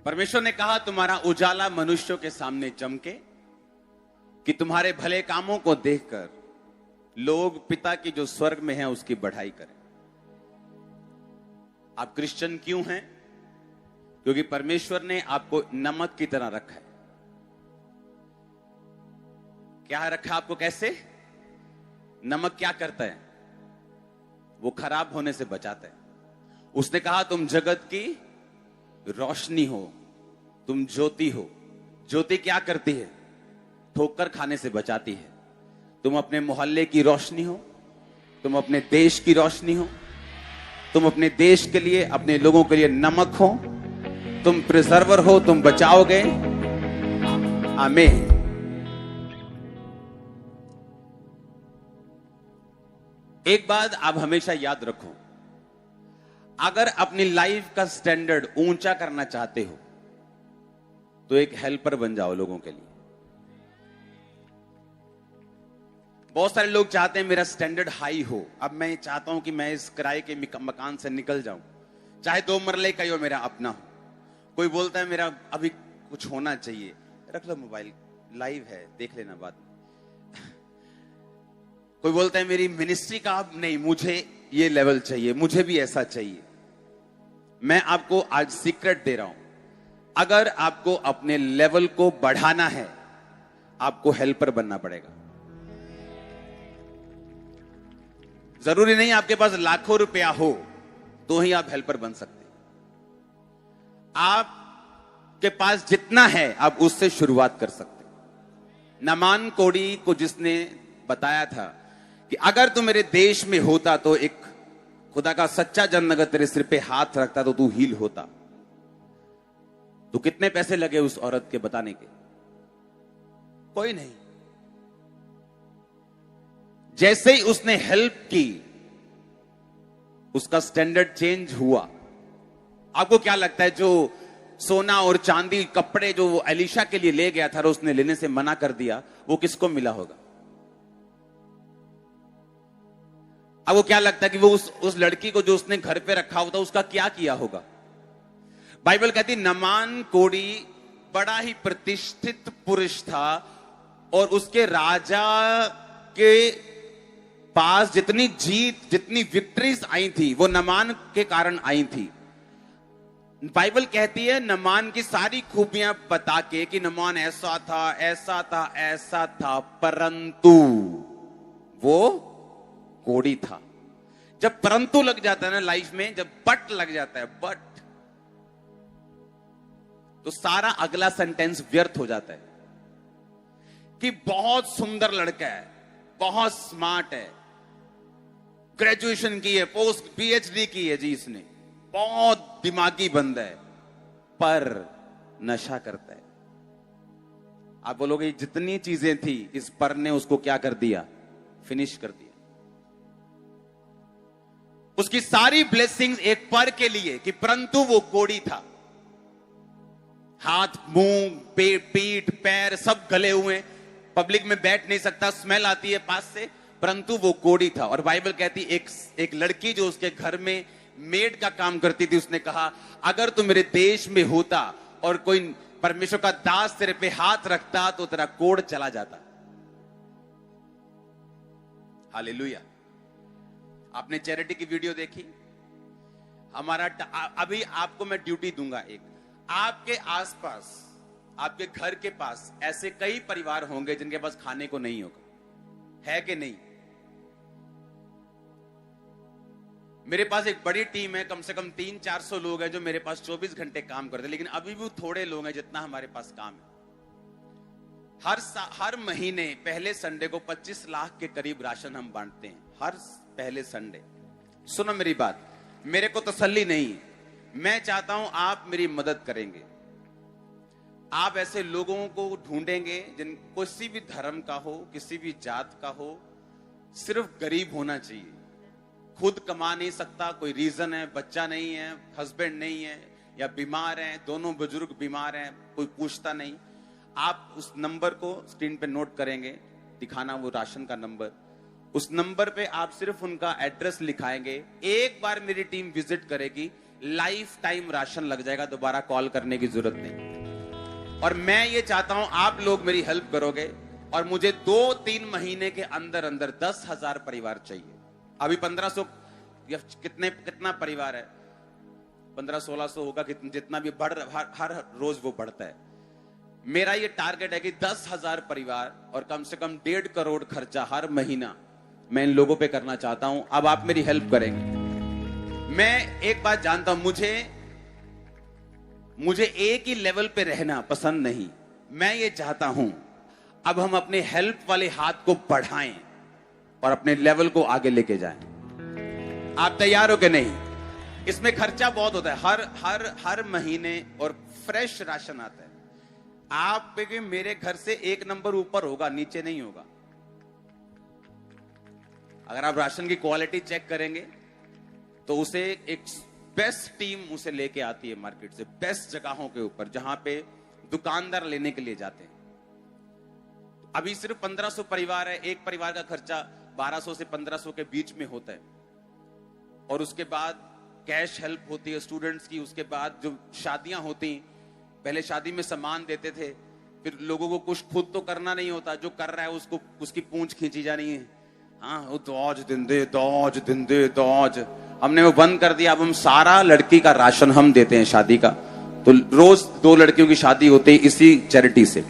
परमेश्वर ने कहा तुम्हारा उजाला मनुष्यों के सामने चमके कि तुम्हारे भले कामों को देखकर लोग पिता की जो स्वर्ग में है उसकी बढ़ाई करें। आप क्रिश्चियन क्यों हैं? क्योंकि परमेश्वर ने आपको नमक की तरह रखा है। क्या रखा आपको? कैसे? नमक क्या करता है? वो खराब होने से बचाता है। उसने कहा तुम जगत की रोशनी हो, तुम ज्योति हो। ज्योति क्या करती है? ठोकर खाने से बचाती है। तुम अपने मोहल्ले की रोशनी हो, तुम अपने देश की रोशनी हो, तुम अपने देश के लिए, अपने लोगों के लिए नमक हो, तुम प्रिजर्वर हो, तुम बचाओगे। आमीन। एक बात आप हमेशा याद रखो, अगर अपनी लाइफ का स्टैंडर्ड ऊंचा करना चाहते हो तो एक हेल्पर बन जाओ लोगों के लिए। बहुत सारे लोग चाहते हैं मेरा स्टैंडर्ड हाई हो। अब मैं चाहता हूं कि मैं इस किराए के मकान से निकल जाऊं, चाहे 2 मरले का ही हो, मेरा अपना हो। कोई बोलता है मेरा अभी कुछ होना चाहिए। रख लो मोबाइल, लाइव है, देख लेना बाद में। कोई बोलता है मेरी मिनिस्ट्री का अब नहीं, मुझे ये लेवल चाहिए, मुझे भी ऐसा चाहिए। मैं आपको आज सीक्रेट दे रहा हूं, अगर आपको अपने लेवल को बढ़ाना है आपको हेल्पर बनना पड़ेगा। जरूरी नहीं आपके पास लाखों रुपया हो तो ही आप हेल्पर बन सकते हैं। आपके पास जितना है आप उससे शुरुआत कर सकते हैं। नमान कोड़ी को जिसने बताया था कि अगर तू मेरे देश में होता तो एक खुदा का सच्चा जन अगर तेरे सिर पे हाथ रखता तो तू हील होता। तो कितने पैसे लगे उस औरत के बताने के? कोई नहीं। जैसे ही उसने हेल्प की उसका स्टैंडर्ड चेंज हुआ। आपको क्या लगता है जो सोना और चांदी कपड़े जो वो एलिशा के लिए ले गया था और उसने लेने से मना कर दिया, वो किसको मिला होगा? अब वो क्या लगता है कि वो उस लड़की को जो उसने घर पे रखा होता उसका क्या किया होगा? बाइबल कहती नमान कोड़ी बड़ा ही प्रतिष्ठित पुरुष था और उसके राजा के पास जितनी जीत, जितनी विक्ट्रीज आई थी वो नमान के कारण आई थी। बाइबल कहती है नमान की सारी खूबियां बता के कि नमान ऐसा था, ऐसा था, ऐसा था, परंतु वो कोड़ी था। जब परंतु लग जाता है ना लाइफ में, जब बट लग जाता है, बट, तो सारा अगला सेंटेंस व्यर्थ हो जाता है। कि बहुत सुंदर लड़का है, बहुत स्मार्ट है, ग्रेजुएशन की है, पोस्ट पीएचडी की है जी इसने, बहुत दिमागी बंदा है, पर नशा करता है। आप बोलोगे जितनी चीजें थी इस पर ने उसको क्या कर दिया? फिनिश कर दिया। उसकी सारी ब्लेसिंग्स एक पर के लिए कि परंतु वो कोड़ी था। हाथ, मुंह, पीठ, पैर सब गले हुए, पब्लिक में बैठ नहीं सकता, स्मेल आती है पास से, परंतु वो कोड़ी था। और बाइबल कहती एक लड़की जो उसके घर में मेड का काम करती थी, उसने कहा अगर तू मेरे देश में होता और कोई परमेश्वर का दास तेरे पे हाथ रखता तो तेरा कोड़ चला जाता। हालेलुया। आपने चैरिटी की वीडियो देखी? हमारा अभी आपको मैं ड्यूटी दूंगा एक, आपके आसपास, आपके घर के पास ऐसे कई परिवार होंगे जिनके पास खाने को नहीं होगा, है कि नहीं? मेरे पास एक बड़ी टीम है, कम से कम 300-400 लोग हैं जो मेरे पास 24 घंटे काम करते हैं, लेकिन अभी भी थोड़े लोग हैं जितना हमारे पास काम है। हर महीने पहले संडे को 25 लाख के करीब राशन हम बांटते हैं, हर पहले संडे। सुनो मेरी बात, मेरे को तसल्ली नहीं, मैं चाहता हूं आप मेरी मदद करेंगे। आप ऐसे लोगों को ढूंढेंगे जिन किसी भी धर्म का हो, किसी भी जात का हो, सिर्फ गरीब होना चाहिए, खुद कमा नहीं सकता, कोई रीजन है, बच्चा नहीं है, हस्बैंड नहीं है, या बीमार है, दोनों बुजुर्ग बीमार हैं, कोई पूछता नहीं। आप उस नंबर को स्क्रीन पे नोट करेंगे, दिखाना वो राशन का नंबर। उस नंबर पे आप सिर्फ उनका एड्रेस लिखाएंगे, एक बार मेरी टीम विजिट करेगी, लाइफ टाइम राशन लग जाएगा, दोबारा कॉल करने की जरूरत नहीं। और मैं ये चाहता हूं आप लोग मेरी हेल्प करोगे, और मुझे 2-3 महीने के अंदर अंदर 10,000 परिवार चाहिए। अभी 1500 या कितना परिवार है, 1500-1600 होगा, जितना भी बढ़ हर रोज वो बढ़ता है। मेरा ये टारगेट है कि 10,000 परिवार और कम से कम 1.5 करोड़ खर्चा हर महीना मैं इन लोगों पे करना चाहता हूं। अब आप मेरी हेल्प करेंगे। मैं एक बात जानता हूं, मुझे एक ही लेवल पे रहना पसंद नहीं। मैं ये चाहता हूं अब हम अपने हेल्प वाले हाथ को बढ़ाएं और अपने लेवल को आगे लेके जाएं। आप तैयार हो कि नहीं? इसमें खर्चा बहुत होता है हर महीने, और फ्रेश राशन आता है। आप पे मेरे घर से 1 नंबर ऊपर होगा, नीचे नहीं होगा। अगर आप राशन की क्वालिटी चेक करेंगे तो उसे एक बेस्ट टीम उसे लेके आती है मार्केट से, बेस्ट जगहों के ऊपर जहां पे दुकानदार लेने के लिए जाते हैं। अभी सिर्फ 1500 परिवार है, एक परिवार का खर्चा 1200 से 1500 के बीच में होता है। और उसके बाद कैश हेल्प होती है स्टूडेंट्स की। उसके बाद जो शादियां होती, पहले शादी में सामान देते थे, फिर लोगों को कुछ खुद तो करना नहीं होता, जो कर रहा है उसको उसकी पूंछ खींची जानी है। हाँ, वो दौज दिन दे दौज, हमने वो बंद कर दिया। अब हम सारा लड़की का राशन हम देते हैं शादी का। तो रोज 2 लड़कियों की शादी होती है इसी चैरिटी से।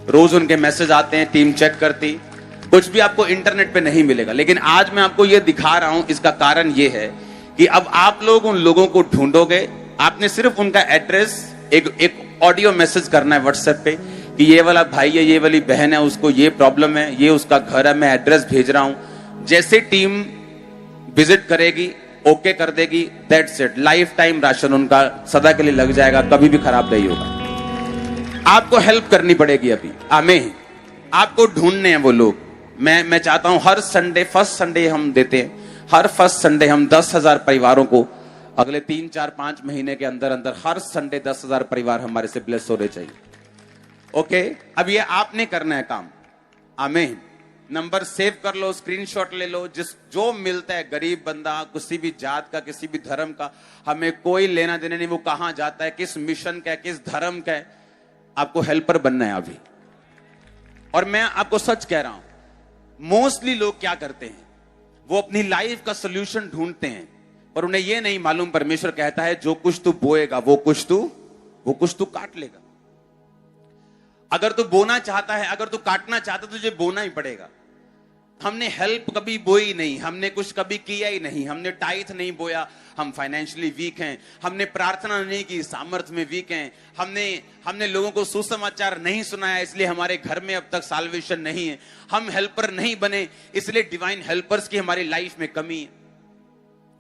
रोज उनके मैसेज आते हैं, टीम चेक करती। कुछ भी आपको इंटरनेट पे नहीं मिलेगा, लेकिन आज मैं आपको ये दिखा रहा हूं। इसका कारण ये है कि अब आप लोग उन लोगों को ढूंढोगे। आपने सिर्फ उनका एड्रेस, एक ऑडियो मैसेज करना है व्हाट्सएप पे कि ये वाला भाई है, ये वाली बहन है, उसको ये प्रॉब्लम है, ये उसका घर है, मैं एड्रेस भेज रहा हूं। जैसे टीम विजिट करेगी, ओके कर देगी, that's it. Life time ration उनका सदा के लिए लग जाएगा, कभी भी खराब नहीं होगा। आपको हेल्प करनी पड़ेगी अभी। आमीन। आपको ढूंढने हैं वो लोग। मैं चाहता हूं हर संडे, फर्स्ट संडे हम देते हैं, हर फर्स्ट संडे हम 10,000 परिवारों को अगले 3-4-5 महीने के अंदर अंदर हर संडे 10,000 परिवार हमारे से ब्लेस होने चाहिए। ओके, अब ये आपने करना है काम। आमीन। नंबर सेव कर लो, स्क्रीनशॉट ले लो। जो मिलता है, गरीब बंदा, किसी भी जात का, किसी भी धर्म का, हमें कोई लेना देना नहीं। वो कहां जाता है, किस मिशन का है, किस धर्म का है, आपको हेल्पर बनना है अभी। और मैं आपको सच कह रहा हूं, मोस्टली लोग क्या करते हैं, वो अपनी लाइफ का सोल्यूशन ढूंढते हैं, पर उन्हें यह नहीं मालूम परमेश्वर कहता है जो कुछ तू बोएगा वो कुछ तू काट लेगा। अगर तू बोना चाहता है, अगर तू काटना चाहता है, तुझे बोना ही पड़ेगा। हमने हेल्प कभी बोई नहीं, हमने कुछ कभी किया ही नहीं, हमने टाइथ नहीं बोया, हम फाइनेंशियली वीक हैं। हमने प्रार्थना नहीं की, सामर्थ्य में वीक हैं। हमने लोगों को सुसमाचार नहीं सुनाया, इसलिए हमारे घर में अब तक साल्वेशन नहीं है। हम हेल्पर नहीं बने, इसलिए डिवाइन हेल्पर्स की हमारी लाइफ में कमी है।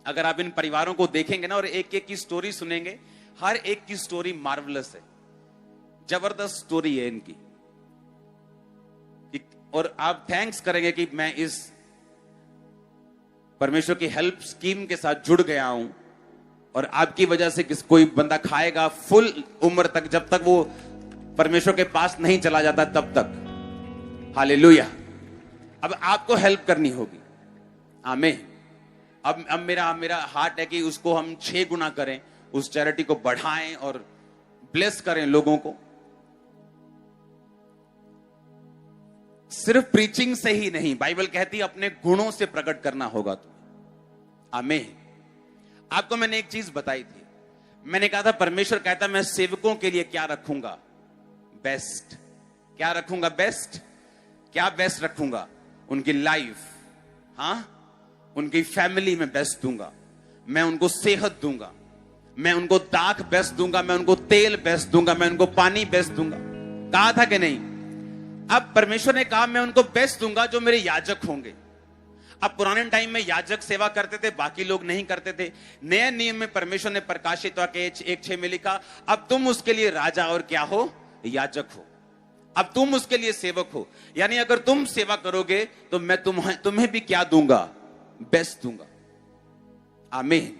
अगर आप इन परिवारों को देखेंगे ना और एक एक की स्टोरी सुनेंगे, हर एक की स्टोरी मार्वलस है, जबरदस्त स्टोरी है इनकी। और आप थैंक्स करेंगे कि मैं इस परमेश्वर की हेल्प स्कीम के साथ जुड़ गया हूं, और आपकी वजह से कोई बंदा खाएगा फुल उम्र तक, जब तक वो परमेश्वर के पास नहीं चला जाता तब तक। हालेलुया। अब आपको हेल्प करनी होगी। आमीन। अब मेरा हार्ट है कि उसको हम 6 गुना करें, उस चैरिटी को बढ़ाएं और ब्लेस करें लोगों को। सिर्फ प्रीचिंग से ही नहीं, बाइबल कहती है अपने गुणों से प्रकट करना होगा तुम्हें। आमीन। आपको मैंने एक चीज बताई थी, मैंने कहा था परमेश्वर कहता मैं सेवकों के लिए क्या रखूंगा, बेस्ट। क्या रखूंगा? बेस्ट। क्या बेस्ट रखूंगा? उनकी लाइफ, हां, उनकी फैमिली में बेस्ट दूंगा, मैं उनको सेहत दूंगा, मैं उनको दाख बेस्ट दूंगा, मैं उनको तेल बेस्ट दूंगा, मैं उनको पानी बेस्ट दूंगा। कहा था कि नहीं? अब परमेश्वर ने कहा मैं उनको बेस्ट दूंगा जो मेरे याजक होंगे। अब पुराने टाइम में याजक सेवा करते थे, बाकी लोग नहीं करते थे। नए नियम में परमेश्वर ने प्रकाशित वाक्य 1:6 में लिखा, अब तुम उसके लिए राजा और क्या हो? याजक हो। अब तुम उसके लिए सेवक हो। यानी अगर तुम सेवा करोगे तो मैं तुम्हें भी क्या दूंगा? बेस्ट दूंगा। आमीन।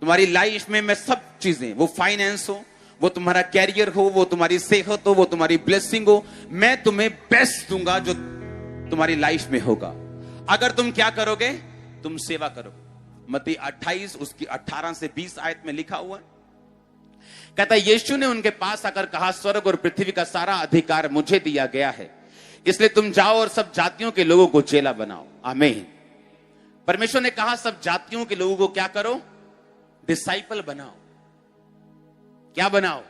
तुम्हारी लाइफ में मैं सब चीजें, वो फाइनेंस हो, वो तुम्हारा कैरियर हो, वो तुम्हारी सेहत हो, वो तुम्हारी ब्लेसिंग हो, मैं तुम्हें बेस्ट दूंगा जो तुम्हारी लाइफ में होगा। अगर तुम क्या करोगे? तुम सेवा करोगे। मत्ती 28 उसकी 18 से 20 आयत में लिखा हुआ है। कहता है यीशु ने उनके पास आकर कहा, स्वर्ग और पृथ्वी का सारा अधिकार मुझे दिया गया है, इसलिए तुम जाओ और सब जातियों के लोगों को चेला बनाओ। आमीन। परमेश्वर ने कहा सब जातियों के लोगों को क्या करो? डिसाइपल बनाओ। क्या बनाओ?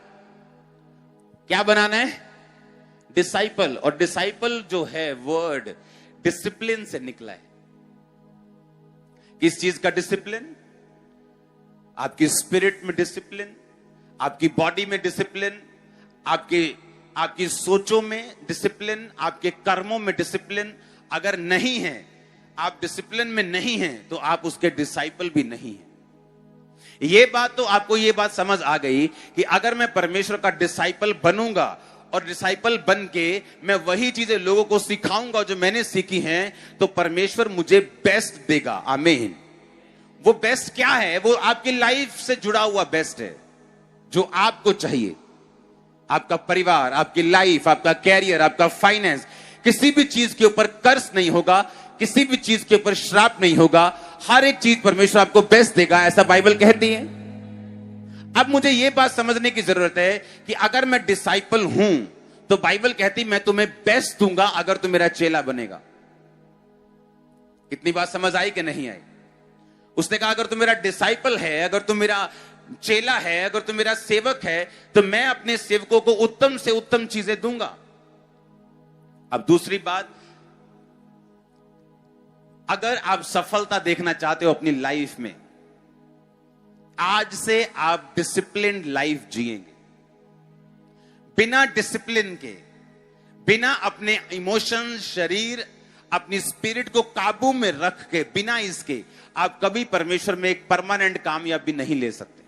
क्या बनाना है? डिसाइपल। और डिसाइपल जो है वर्ड डिसिप्लिन से निकला है। किस चीज का डिसिप्लिन? आपकी स्पिरिट में डिसिप्लिन, आपकी बॉडी में डिसिप्लिन, आपकी सोचों में डिसिप्लिन, आपके कर्मों में डिसिप्लिन। अगर नहीं है, आप डिसिप्लिन में नहीं हैं, तो आप उसके डिसाइपल भी नहीं हैं। ये बात तो आपको ये बात समझ आ गई कि अगर मैं परमेश्वर का डिसाइपल बनूंगा और डिसाइपल बन के मैं वही चीजें लोगों को सिखाऊंगा जो मैंने सीखी हैं, तो परमेश्वर मुझे बेस्ट देगा। आमीन। वो बेस्ट क्या है? वो आपकी लाइफ से जुड़ा हुआ बेस्ट है जो आपको चाहिए। आपका परिवार, आपकी लाइफ, आपका कैरियर, आपका फाइनेंस, किसी भी चीज के ऊपर कर्ज नहीं होगा, किसी भी चीज के ऊपर श्राप नहीं होगा। हर एक चीज परमेश्वर आपको बेस्ट देगा, ऐसा बाइबल कहती है। अब मुझे यह बात समझने की जरूरत है कि अगर मैं डिसाइपल हूं तो बाइबल कहती मैं तुम्हें बेस्ट दूंगा अगर तुम मेरा चेला बनेगा। कितनी बात समझ आई कि नहीं आई? उसने कहा अगर तुम मेरा डिसाइपल है, अगर तुम मेरा चेला है, अगर तुम मेरा सेवक है, तो मैं अपने सेवकों को उत्तम से उत्तम चीजें दूंगा। अब दूसरी बात, अगर आप सफलता देखना चाहते हो अपनी लाइफ में, आज से आप डिसिप्लिन्ड लाइफ जिएंगे। बिना डिसिप्लिन के, बिना अपने इमोशंस, शरीर, अपनी स्पिरिट को काबू में रख के, बिना इसके आप कभी परमेश्वर में एक परमानेंट कामयाबी नहीं ले सकते।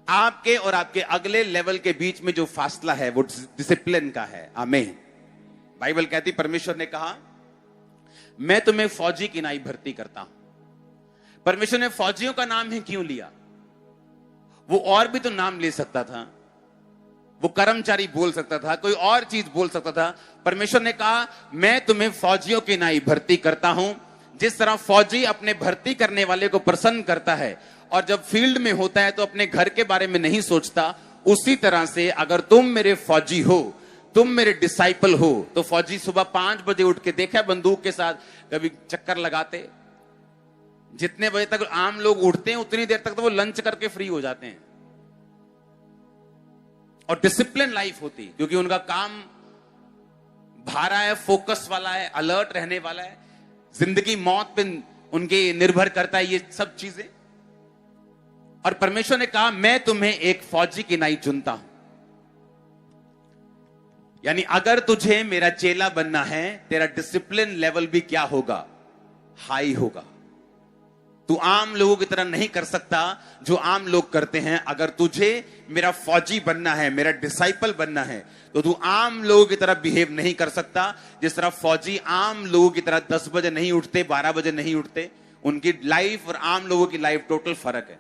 आपके और आपके अगले लेवल के बीच में जो फासला है वो डिसिप्लिन का है। आमीन। बाइबल कहती, परमेश्वर ने कहा मैं तुम्हें फौजी की नाई भर्ती करता हूं। परमेश्वर ने फौजियों का नाम ही क्यों लिया? वो और भी तो नाम ले सकता था, वो कर्मचारी बोल सकता था, कोई और चीज बोल सकता था। परमेश्वर ने कहा मैं तुम्हें फौजियों की नाई भर्ती करता हूं। जिस तरह फौजी अपने भर्ती करने वाले को प्रसन्न करता है और जब फील्ड में होता है तो अपने घर के बारे में नहीं सोचता, उसी तरह से अगर तुम मेरे फौजी हो, तुम मेरे डिसाइपल हो, तो फौजी सुबह 5 बजे उठ के, देखा बंदूक के साथ कभी चक्कर लगाते? जितने बजे तक आम लोग उठते हैं उतनी देर तक तो वो लंच करके फ्री हो जाते हैं। और डिसिप्लिन लाइफ होती, क्योंकि उनका काम भारा है, फोकस वाला है, अलर्ट रहने वाला है, जिंदगी मौत पे उनके निर्भर करता है ये सब चीजें। और परमेश्वर ने कहा मैं तुम्हें एक फौजी की नाई चुनता हूं। यानी अगर तुझे मेरा चेला बनना है, तेरा डिसिप्लिन लेवल भी क्या होगा? हाई होगा। तू आम लोगों की तरह नहीं कर सकता जो आम लोग करते हैं। अगर तुझे मेरा फौजी बनना है, मेरा डिसाइपल बनना है, तो तू आम लोगों की तरह बिहेव नहीं कर सकता। जिस तरह फौजी आम लोगों की तरह 10 बजे नहीं उठते, 12 बजे नहीं उठते। उनकी लाइफ और आम लोगों की लाइफ टोटल फर्क है।